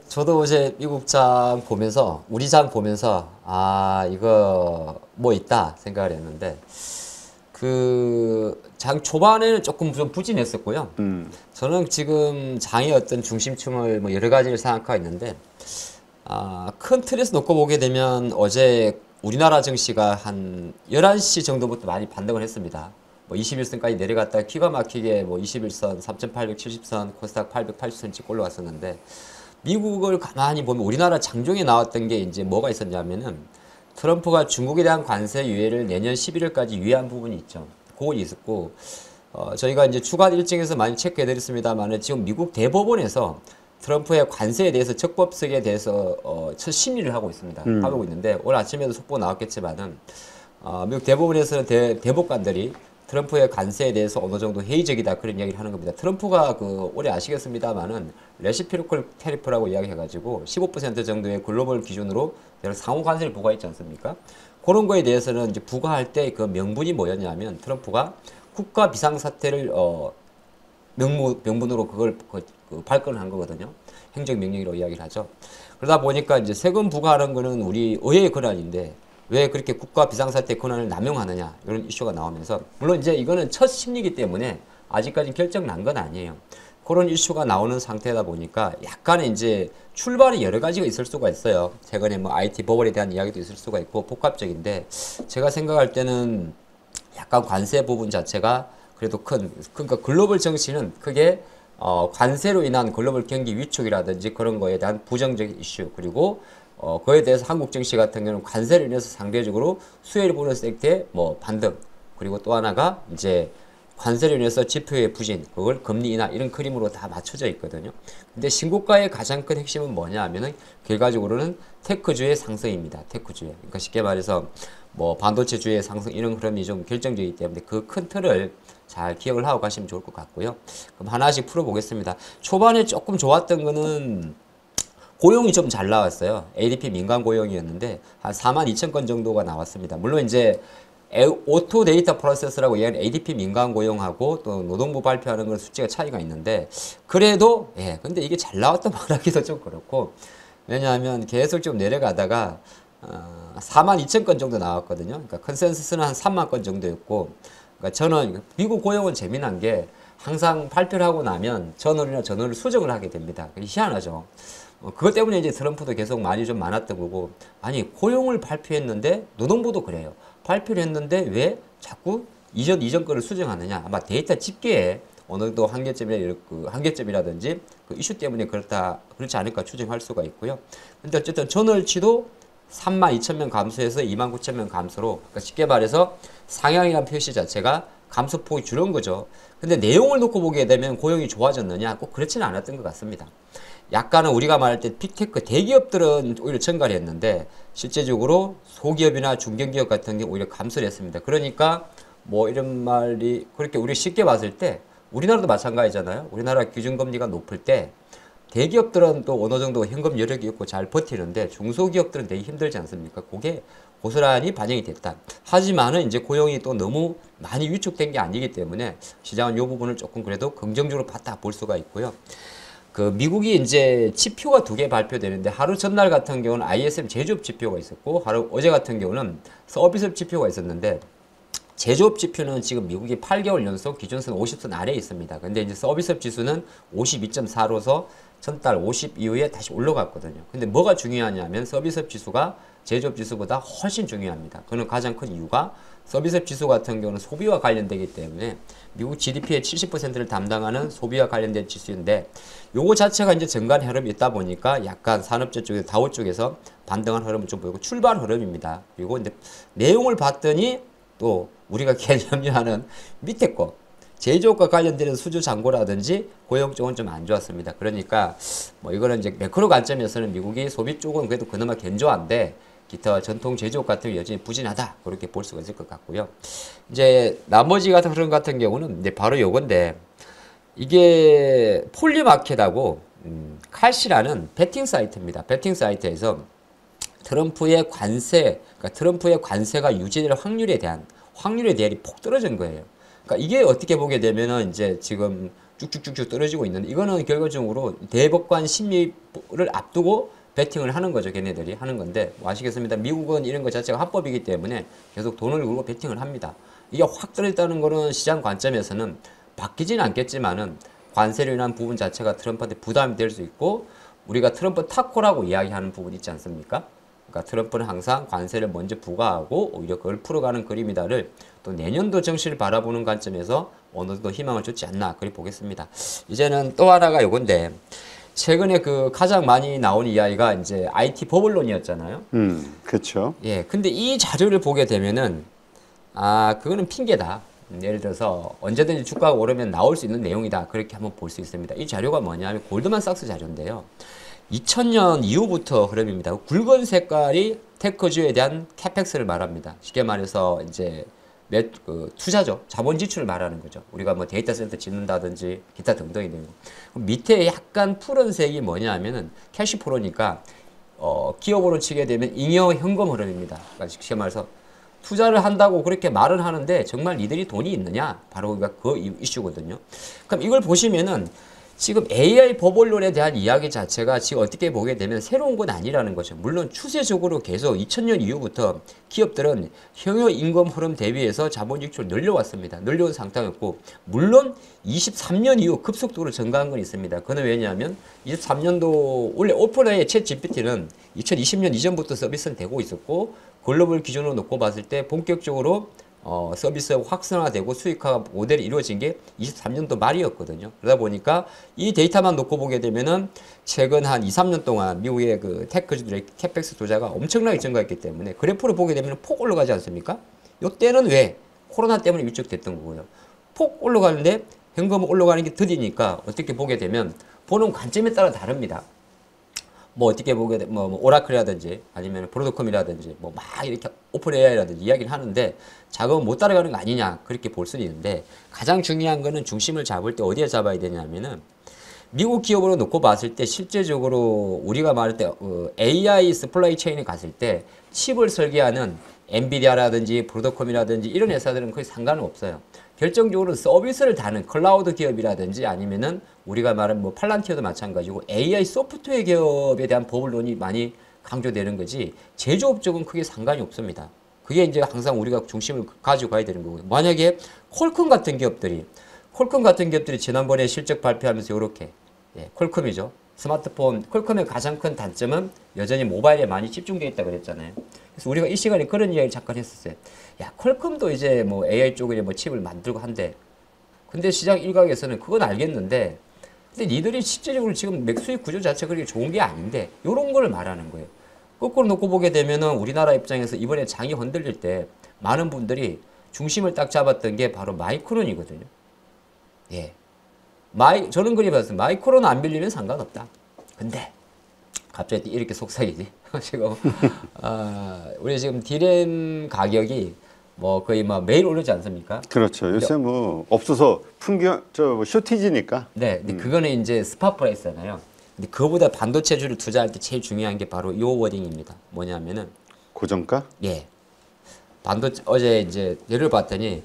저도 어제 미국 장 보면서, 우리 장 보면서, 아, 이거 뭐 있다 생각을 했는데, 그, 장 초반에는 조금 좀 부진했었고요. 저는 지금 장의 어떤 중심층을 뭐 여러 가지를 생각하고 있는데, 큰 틀에서 놓고 보게 되면 어제 우리나라 증시가 한 11시 정도부터 많이 반등을 했습니다. 뭐 21선까지 내려갔다가 기가 막히게 뭐 21선, 3,870선, 코스닥 880선 찍고 올라갔었는데, 미국을 가만히 보면 우리나라 장중에 나왔던 게 이제 뭐가 있었냐면은 트럼프가 중국에 대한 관세 유예를 내년 11월까지 유예한 부분이 있죠. 그거 있었고, 저희가 이제 주간 일정에서 많이 체크해드렸습니다만은 지금 미국 대법원에서 트럼프의 관세에 대해서 적법성에 대해서 첫 심리를 하고 있습니다. 하고 있는데 오늘 아침에도 속보 나왔겠지만은 미국 대법원에서는 대법관들이 트럼프의 관세에 대해서 어느 정도 회의적이다 그런 이야기를 하는 겁니다. 트럼프가 그 올해 아시겠습니다만은 레시피로컬 테리프라고 이야기해가지고 15% 정도의 글로벌 기준으로 상호 관세를 부과했지 않습니까? 그런 거에 대해서는 이제 부과할 때 그 명분이 뭐였냐면 트럼프가 국가 비상사태를 명분으로 그걸 발권을 한 거거든요. 행정명령이라고 이야기를 하죠. 그러다 보니까 이제 세금 부과하는 거는 우리 의회의 권한인데 왜 그렇게 국가 비상사태 권한을 남용하느냐 이런 이슈가 나오면서 물론 이제 이거는 첫 심리이기 때문에 아직까지 결정 난 건 아니에요. 그런 이슈가 나오는 상태다 보니까 약간의 이제 출발이 여러 가지가 있을 수가 있어요. 최근에 뭐 IT 버블에 대한 이야기도 있을 수가 있고 복합적인데 제가 생각할 때는 약간 관세 부분 자체가 그래도 그러니까 글로벌 정치는 크게 관세로 인한 글로벌 경기 위축이라든지 그런 거에 대한 부정적 이슈 그리고 그에 대해서 한국 증시 같은 경우는 관세를 인해서 상대적으로 수혜를 보는 섹터의 뭐 반등 그리고 또 하나가 이제 관세로 인해서 지표의 부진 그걸 금리 인하 이런 그림으로 다 맞춰져 있거든요. 근데 신고가의 가장 큰 핵심은 뭐냐 하면은 결과적으로는 테크주의 상승입니다. 테크주의. 그러니까 쉽게 말해서 뭐 반도체주의 상승 이런 흐름이 좀 결정적이기 때문에 그 큰 틀을 잘 기억을 하고 가시면 좋을 것 같고요. 그럼 하나씩 풀어보겠습니다. 초반에 조금 좋았던 거는 고용이 좀 잘 나왔어요. ADP 민간 고용이었는데 한 42,000건 정도가 나왔습니다. 물론 이제 오토 데이터 프로세스라고 이야기하는 ADP 민간 고용하고 또 노동부 발표하는 건 수치가 차이가 있는데 그래도 근데 이게 잘 나왔다 말하기도 좀 그렇고 왜냐하면 계속 좀 내려가다가 42,000건 정도 나왔거든요. 그러니까 컨센서스는 한 3만 건 정도였고 그러니까 저는 미국 고용은 재미난 게 항상 발표를 하고 나면 전월이나 전월을 수정을 하게 됩니다. 희한하죠. 그것 때문에 이제 트럼프도 계속 말이 좀 많았던 거고 아니 고용을 발표했는데 노동부도 그래요. 발표를 했는데 왜 자꾸 이전 거를 수정하느냐 아마 데이터 집계에 어느 정도 한계점이라든지 그 이슈 때문에 그렇지 않을까 추정할 수가 있고요. 근데 어쨌든 전월치도 32,000명 감소해서 29,000명 감소로 그러니까 쉽게 말해서 상향이라는 표시 자체가 감소폭이 줄은 거죠. 근데 내용을 놓고 보게 되면 고용이 좋아졌느냐 꼭 그렇지는 않았던 것 같습니다. 약간은 우리가 말할 때 빅테크 대기업들은 오히려 증가를 했는데 실제적으로 소기업이나 중견기업 같은 게 오히려 감소를 했습니다. 그러니까 뭐 이런 말이 그렇게 우리 쉽게 봤을 때 우리나라도 마찬가지잖아요. 우리나라 기준금리가 높을 때 대기업들은 또 어느 정도 현금 여력이 있고 잘 버티는데 중소기업들은 되게 힘들지 않습니까? 그게 고스란히 반영이 됐다. 하지만은 이제 고용이 또 너무 많이 위축된 게 아니기 때문에 시장은 이 부분을 조금 그래도 긍정적으로 봤다 볼 수가 있고요. 그 미국이 이제 지표가 두 개 발표되는데 하루 전날 같은 경우는 ISM 제조업 지표가 있었고 어제 같은 경우는 서비스업 지표가 있었는데 제조업 지표는 지금 미국이 8개월 연속 기준선 50선 아래에 있습니다. 근데 이제 서비스업 지수는 52.4로서 전달 50 이후에 다시 올라갔거든요. 근데 뭐가 중요하냐면 서비스업 지수가 제조업 지수보다 훨씬 중요합니다. 그는 가장 큰 이유가 서비스업 지수 같은 경우는 소비와 관련되기 때문에 미국 GDP의 70%를 담당하는 소비와 관련된 지수인데 요거 자체가 이제 증가한 흐름이 있다 보니까 약간 산업재 쪽에서 다우 쪽에서 반등한 흐름을 좀 보이고 출발 흐름입니다. 그리고 이제 내용을 봤더니 또 우리가 개념하는 밑에 거 제조업과 관련되는 수주 잔고라든지 고용 쪽은 좀 안 좋았습니다. 그러니까 뭐 이거는 이제 매크로 관점에서는 미국이 소비 쪽은 그래도 그나마 견조한데 기타 전통 제조업 같은 경우 여전히 부진하다 그렇게 볼 수가 있을 것 같고요. 이제 나머지 같은 흐름 같은 경우는 이제 바로 요건데 이게 폴리마켓하고 칼시라는 베팅 사이트입니다. 베팅 사이트에서 트럼프의 관세가 유지될 확률에 대한 확률의 대열이 폭 떨어진 거예요. 그러니까 이게 어떻게 보게 되면은 이제 지금 쭉쭉쭉쭉 떨어지고 있는데 이거는 결과적으로 대법관 심리를 앞두고 베팅을 하는 거죠. 걔네들이 하는 건데 뭐 아시겠습니다. 미국은 이런 것 자체가 합법이기 때문에 계속 돈을 걸고 베팅을 합니다. 이게 확 떨어졌다는 거는 시장 관점에서는 바뀌지는 않겠지만은 관세로 인한 부분 자체가 트럼프한테 부담이 될 수 있고 우리가 트럼프 타코라고 이야기하는 부분 있지 않습니까? 그러니까 트럼프는 항상 관세를 먼저 부과하고 오히려 그걸 풀어가는 그림이다를 또 내년도 정시를 바라보는 관점에서 어느 정도 희망을 줬지 않나 그리 보겠습니다. 이제는 또 하나가 요건데 최근에 그 가장 많이 나온 이야기가 이제 IT 버블론이었잖아요. 그렇죠. 예, 근데 이 자료를 보게 되면은 그거는 핑계다. 예를 들어서 언제든지 주가가 오르면 나올 수 있는 내용이다. 그렇게 한번 볼 수 있습니다. 이 자료가 뭐냐면 골드만삭스 자료인데요. 2000년 이후부터 흐름입니다. 굵은 색깔이 테크주에 대한 캐펙스를 말합니다. 쉽게 말해서 이제 투자죠. 자본 지출을 말하는 거죠. 우리가 뭐 데이터 센터 짓는다든지 기타 등등이 되고 밑에 약간 푸른색이 뭐냐면은 캐시프로니까 기업으로 치게 되면 잉여 현금 흐름입니다. 그러니까 쉽게 말해서 투자를 한다고 그렇게 말은 하는데 정말 이들이 돈이 있느냐? 바로 그 이슈거든요. 그럼 이걸 보시면은 지금 AI 버블론에 대한 이야기 자체가 지금 어떻게 보게 되면 새로운 건 아니라는 거죠. 물론 추세적으로 계속 2000년 이후부터 기업들은 형용 임금 흐름 대비해서 자본 지출을 늘려왔습니다. 늘려온 상태였고 물론 23년 이후 급속도로 증가한 건 있습니다. 그건 왜냐하면 23년도 원래 오픈AI 챗 GPT는 2020년 이전부터 서비스는 되고 있었고 글로벌 기준으로 놓고 봤을 때 본격적으로 서비스가 확산화되고 수익화 모델이 이루어진 게 23년도 말이었거든요. 그러다 보니까 이 데이터만 놓고 보게 되면은 최근 한 2, 3년 동안 미국의 그 테크주들의 캐펙스 투자가 엄청나게 증가했기 때문에 그래프를 보게 되면 폭 올라가지 않습니까? 이때는 왜? 코로나 때문에 위축됐던 거고요. 폭 올라가는데 현금은 올라가는 게 더디니까 어떻게 보게 되면 보는 관점에 따라 다릅니다. 뭐 어떻게 보게 뭐 오라클이라든지 아니면 브로드컴이라든지 뭐 막 이렇게 오픈 AI라든지 이야기를 하는데 자금은 못 따라가는 거 아니냐 그렇게 볼 수는 있는데 가장 중요한 거는 중심을 잡을 때 어디에 잡아야 되냐면은 미국 기업으로 놓고 봤을 때 실제적으로 우리가 말할 때 AI 서플라이 체인에 갔을 때 칩을 설계하는 엔비디아라든지 브로드컴이라든지 이런 회사들은 거의 상관은 없어요. 결정적으로 서비스를 다는 클라우드 기업이라든지 아니면은 우리가 말하는 뭐 팔란티어도 마찬가지고 AI 소프트웨어 기업에 대한 버블론이 많이 강조되는 거지 제조업 쪽은 크게 상관이 없습니다. 그게 이제 항상 우리가 중심을 가지고 가야 되는 거고요. 만약에 퀄컴 같은 기업들이 지난번에 실적 발표하면서 이렇게 퀄컴이죠. 스마트폰 퀄컴의 가장 큰 단점은 여전히 모바일에 많이 집중되어 있다 그랬잖아요. 그래서 우리가 이 시간에 그런 이야기를 잠깐 했었어요. 야, 퀄컴도 이제 뭐 AI 쪽에 뭐 칩을 만들고 한대. 근데 시장 일각에서는 그건 알겠는데 근데 니들이 실제적으로 지금 수익 구조 자체가 그렇게 좋은 게 아닌데 요런 걸 말하는 거예요. 거꾸로 놓고 보게 되면은 우리나라 입장에서 이번에 장이 흔들릴 때 많은 분들이 중심을 딱 잡았던 게 바로 마이크론이거든요. 예. 저는 그리 봤어요. 마이크론은 안 빌리면 상관없다. 근데 갑자기 이렇게 속삭이지. 지금 우리 지금 디램 가격이 뭐 거의 뭐 매일 오르지 않습니까? 그렇죠. 요새 뭐 없어서 쇼티지니까. 네, 근데 그거는 이제 스팟 프라이스잖아요. 근데 그거보다 반도체주를 투자할 때 제일 중요한 게 바로 이 워딩입니다. 뭐냐면은 고정가? 예. 어제 이제 예를 봤더니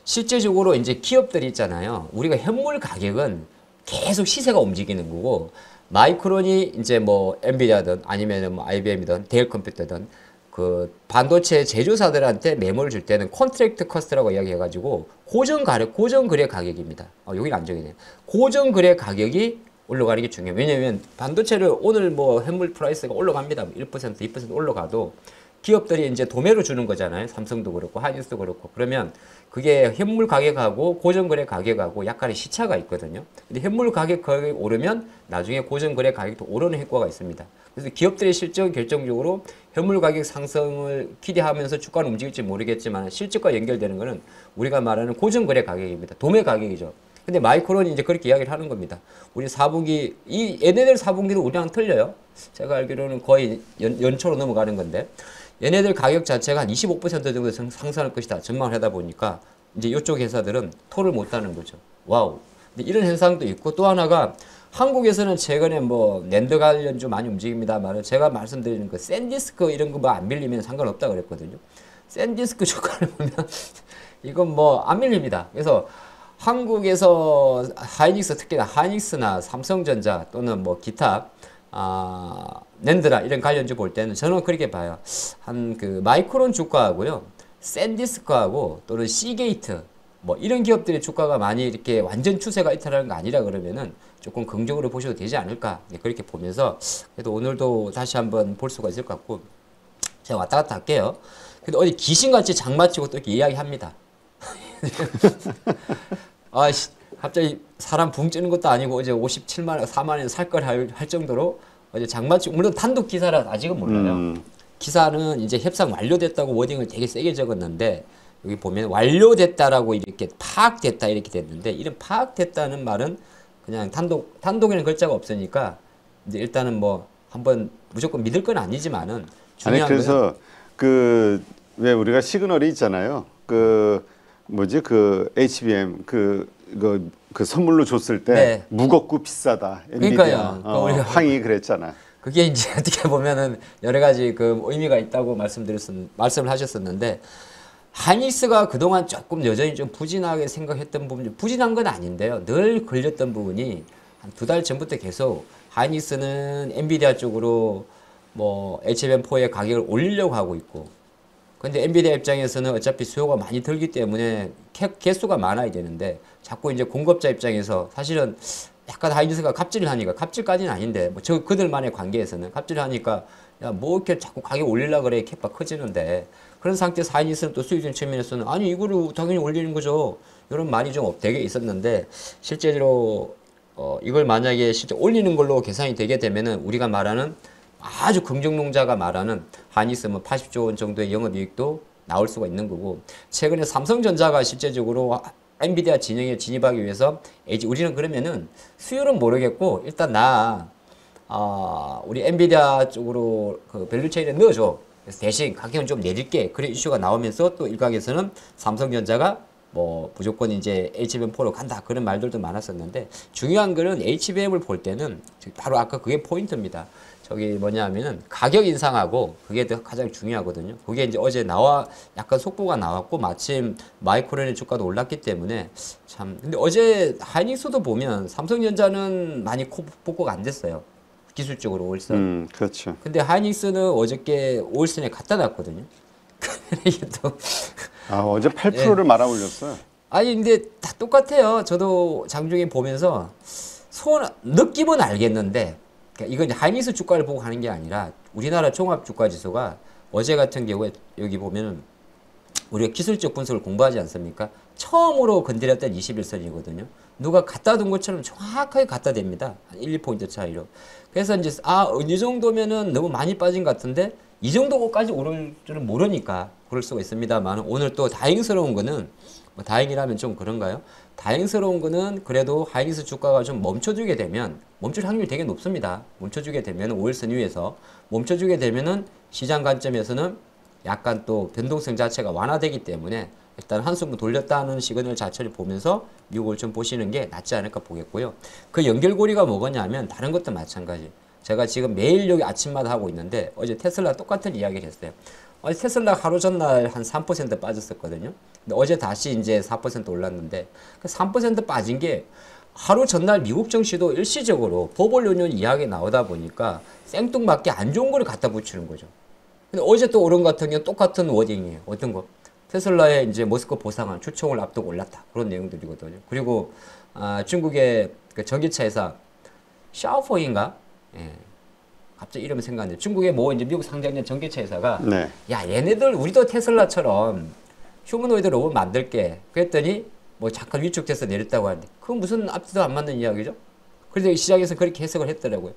실제적으로 이제 기업들이 있잖아요. 우리가 현물 가격은 계속 시세가 움직이는 거고 마이크론이 이제 뭐 엔비디아든 아니면 뭐 IBM이든 데일 컴퓨터든 그 반도체 제조사들한테 매물을 줄 때는 컨트랙트 커스트라고 이야기해가지고 고정 거래 가격입니다. 여기는 안 정해져요. 고정 거래 가격이 올라가는 게 중요해요. 왜냐면 반도체를 오늘 뭐 현물 프라이스가 올라갑니다. 1%, 2% 올라가도 기업들이 이제 도매로 주는 거잖아요. 삼성도 그렇고 하이닉스도 그렇고. 그러면 그게 현물 가격하고 고정거래 가격하고 약간의 시차가 있거든요. 근데 현물 가격이 오르면 나중에 고정거래 가격도 오르는 효과가 있습니다. 그래서 기업들의 실적 결정적으로 현물 가격 상승을 기대하면서 주가는 움직일지 모르겠지만 실적과 연결되는 거는 우리가 말하는 고정거래 가격입니다. 도매 가격이죠. 근데 마이크론이 이제 그렇게 이야기를 하는 겁니다. 우리 4분기, 얘네들 4분기도 우리랑 틀려요. 제가 알기로는 거의 연초로 넘어가는 건데. 얘네들 가격 자체가 한 25% 정도 상승할 것이다. 전망을 하다 보니까 이제 이쪽 회사들은 토를 못 따는 거죠. 와우. 근데 이런 현상도 있고 또 하나가 한국에서는 최근에 뭐 낸드 관련 좀 많이 움직입니다만 제가 말씀드리는 그 샌디스크 이런 거 뭐 안 밀리면 상관없다 그랬거든요. 샌디스크 주가를 보면 이건 뭐 안 밀립니다. 그래서 한국에서 하이닉스, 특히나 하이닉스나 삼성전자 또는 뭐 기타 낸드라 이런 관련주 볼 때는 저는 그렇게 봐요. 한 그 마이크론 주가하고요, 샌디스크하고 또는 시게이트 뭐 이런 기업들의 주가가 많이 이렇게 완전 추세가 이탈하는 거 아니라 그러면은 조금 긍정적으로 보셔도 되지 않을까, 그렇게 보면서 그래도 오늘도 다시 한번 볼 수가 있을 것 같고, 제가 왔다 갔다 할게요. 근데 어디 귀신같이 장마치고 또 이렇게 이야기합니다. 갑자기 사람 붕 찌는 것도 아니고 어제 57만 원, 4만 원에 살 걸 할 정도로 어제 장마치고, 물론 단독 기사라 아직은 몰라요. 기사는 이제 협상 완료됐다고 워딩을 되게 세게 적었는데, 여기 보면 완료됐다라고 이렇게 파악됐다 이렇게 됐는데, 이런 파악됐다는 말은 그냥 단독에는 글자가 없으니까 이제 일단은 뭐 한번 무조건 믿을 건 아니지만은 중요한 아니 그래서 그 왜 우리가 시그널이 있잖아요. 그 뭐지 그 HBM 그 선물로 줬을 때 네. 무겁고 비싸다. 그러니까요. 엔비디아 황이 그랬잖아. 그게 이제 어떻게 보면은 여러 가지 그 의미가 있다고 말씀을 하셨었는데, 하이닉스가 그동안 조금 여전히 좀 부진하게 생각했던 부분이, 부진한 건 아닌데요. 늘 걸렸던 부분이 한 2달 전부터 계속 하이닉스는 엔비디아 쪽으로 뭐 HBM4의 가격을 올리려고 하고 있고, 근데 엔비디아 입장에서는 어차피 수요가 많이 들기 때문에 개수가 많아야 되는데, 자꾸 이제 공급자 입장에서 사실은 약간 하이닉스가 갑질을 하니까, 갑질까지는 아닌데 뭐 저 그들만의 관계에서는 갑질을 하니까 야 뭐 이렇게 자꾸 가격 올리려고 그래, 캐파 커지는데, 그런 상태에서 하이닉스는 또 수익적인 측면에서는 아니 이거를 당연히 올리는 거죠, 이런 말이 좀 되게 있었는데, 실제로 이걸 만약에 실제 올리는 걸로 계산이 되게 되면은 우리가 말하는 아주 긍정론자가 말하는 하이닉스 뭐 80조 원 정도의 영업이익도 나올 수가 있는 거고, 최근에 삼성전자가 실제적으로 엔비디아 진영에 진입하기 위해서 우리는 그러면은 수요는 모르겠고 일단 우리 엔비디아 쪽으로 그 밸류체인에 넣어줘, 그래서 대신 가격은 좀 내릴게, 그런 이슈가 나오면서 또 일각에서는 삼성전자가 뭐 무조건 이제 HBM4로 간다, 그런 말들도 많았었는데, 중요한 거는 HBM을 볼 때는 바로 아까 그게 포인트입니다. 저기 뭐냐면은 가격 인상하고 그게 더 가장 중요하거든요. 그게 이제 어제 약간 속보가 나왔고, 마침 마이크론의 주가도 올랐기 때문에 참. 근데 어제 하이닉스도 보면 삼성전자는 많이 복구가 안 됐어요, 기술적으로 올선. 그렇죠. 근데 하이닉스는 어저께 올선에 갖다 놨거든요. 이게 또 어제 8%를 말아 올렸어요. 아니 근데 다 똑같아요. 저도 장중에 보면서 느낌은 알겠는데, 그러니까 이건 하이닉스 주가를 보고 하는 게 아니라 우리나라 종합 주가 지수가 어제 같은 경우에 여기 보면은 우리가 기술적 분석을 공부하지 않습니까? 처음으로 건드렸던 21선이거든요. 누가 갖다 둔 것처럼 정확하게 갖다 댑니다. 한 1, 2포인트 차이로. 그래서 이제 이 정도면은 너무 많이 빠진 것 같은데 이 정도까지 오를 줄은 모르니까 그럴 수가 있습니다만, 오늘 또 다행스러운 거는, 뭐 다행이라면 좀 그런가요? 다행스러운 거는 그래도 하이닉스 주가가 좀 멈춰주게 되면, 멈출 확률이 되게 높습니다. 멈춰주게 되면 5일선 위에서 멈춰주게 되면은 시장 관점에서는 약간 또 변동성 자체가 완화되기 때문에 일단 한숨을 돌렸다는 시그널 자체를 보면서 미국을 좀 보시는 게 낫지 않을까 보겠고요. 그 연결고리가 뭐냐면 다른 것도 마찬가지. 제가 지금 매일 여기 아침마다 하고 있는데, 어제 테슬라 똑같은 이야기를 했어요. 어제 테슬라 하루 전날 한 3% 빠졌었거든요. 근데 어제 다시 이제 4% 올랐는데, 그 3% 빠진 게 하루 전날 미국 증시도 일시적으로 버블 요년 이야기 나오다 보니까 생뚱맞게 안 좋은 거를 갖다 붙이는 거죠. 근데 어제 또 오른 같은 경우는 똑같은 워딩이에요. 어떤 거? 테슬라의 이제 머스크 보상안 추총을 앞두고 올랐다, 그런 내용들이거든요. 그리고 중국의 그 전기차 회사 샤오펑인가? 예. 갑자기 이름이 생각나는데, 중국의 뭐 이제 미국 상장된 전기차 회사가 네. 야 얘네들 우리도 테슬라처럼 휴머노이드 로봇 만들게, 그랬더니 뭐 잠깐 위축돼서 내렸다고 하는데, 그건 무슨 앞뒤도 안 맞는 이야기죠? 그래서 시장에서 그렇게 해석을 했더라고요.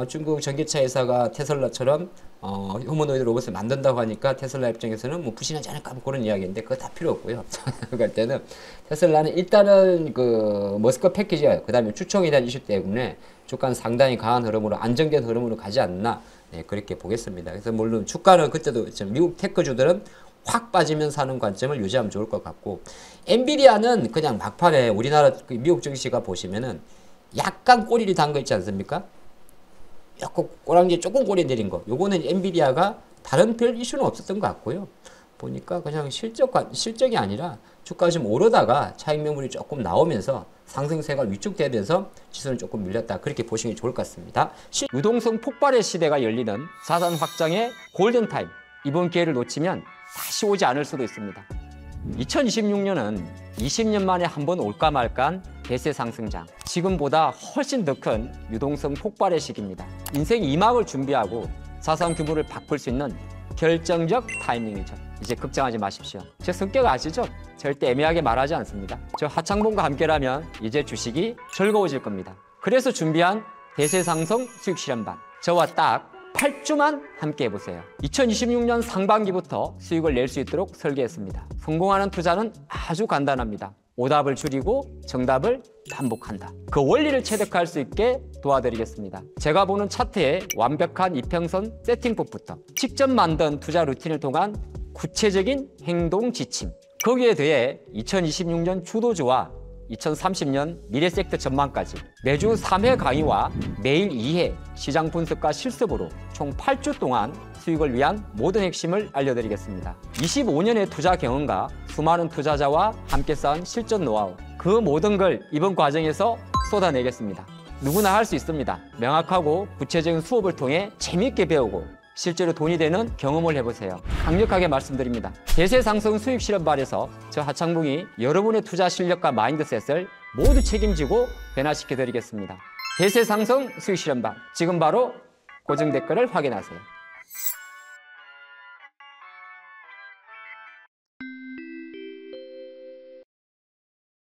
중국 전기차 회사가 테슬라처럼 휴머노이드 로봇을 만든다고 하니까 테슬라 입장에서는 뭐 부신하지 않을까, 뭐 그런 이야기인데 그거 다 필요 없고요. 그럴 때는 테슬라는 일단은 그 머스크 패키지가, 그 다음에 추총에 대한 이슈 때문에 주가는 상당히 강한 흐름으로, 안정된 흐름으로 가지 않나, 네, 그렇게 보겠습니다. 그래서 물론 주가는 그때도 미국 테크주들은 확 빠지면 사는 관점을 유지하면 좋을 것 같고, 엔비디아는 그냥 막판에 우리나라 미국 증시가 보시면은 약간 꼬리를 단 거 있지 않습니까? 약간 꼬랑지 조금 꼬리 내린 거. 요거는 엔비디아가 다른 별 이슈는 없었던 것 같고요. 보니까 그냥 실적이 아니라 주가 좀 오르다가 차익 매물이 조금 나오면서 상승세가 위축되면서 지수는 조금 밀렸다. 그렇게 보시면 좋을 것 같습니다. 유동성 폭발의 시대가 열리는 자산 확장의 골든타임. 이번 기회를 놓치면 다시 오지 않을 수도 있습니다. 2026년은 20년 만에 한 번 올까 말까한 대세 상승장. 지금보다 훨씬 더 큰 유동성 폭발의 시기입니다. 인생 2막을 준비하고 자산 규모를 바꿀 수 있는 결정적 타이밍이죠. 이제 걱정하지 마십시오. 제 성격 아시죠? 절대 애매하게 말하지 않습니다. 저 하창봉과 함께라면 이제 주식이 즐거워질 겁니다. 그래서 준비한 대세 상승 수익 실현반. 저와 딱 8주만 함께 해보세요. 2026년 상반기부터 수익을 낼 수 있도록 설계했습니다. 성공하는 투자는 아주 간단합니다. 오답을 줄이고 정답을 반복한다. 그 원리를 체득할 수 있게 도와드리겠습니다. 제가 보는 차트의 완벽한 이평선 세팅법부터 직접 만든 투자 루틴을 통한 구체적인 행동 지침, 거기에 더해 2026년 주도주와 2030년 미래 섹터 전망까지 매주 3회 강의와 매일 2회 시장 분석과 실습으로 총 8주 동안 수익을 위한 모든 핵심을 알려드리겠습니다. 25년의 투자 경험과 수많은 투자자와 함께 쌓은 실전 노하우, 그 모든 걸 이번 과정에서 쏟아내겠습니다. 누구나 할 수 있습니다. 명확하고 구체적인 수업을 통해 재미있게 배우고 실제로 돈이 되는 경험을 해보세요. 강력하게 말씀드립니다. 대세 상승 수익 실현반에서 저 하창봉이 여러분의 투자 실력과 마인드셋을 모두 책임지고 변화시켜 드리겠습니다. 대세 상승 수익 실현반, 지금 바로 고정 댓글을 확인하세요.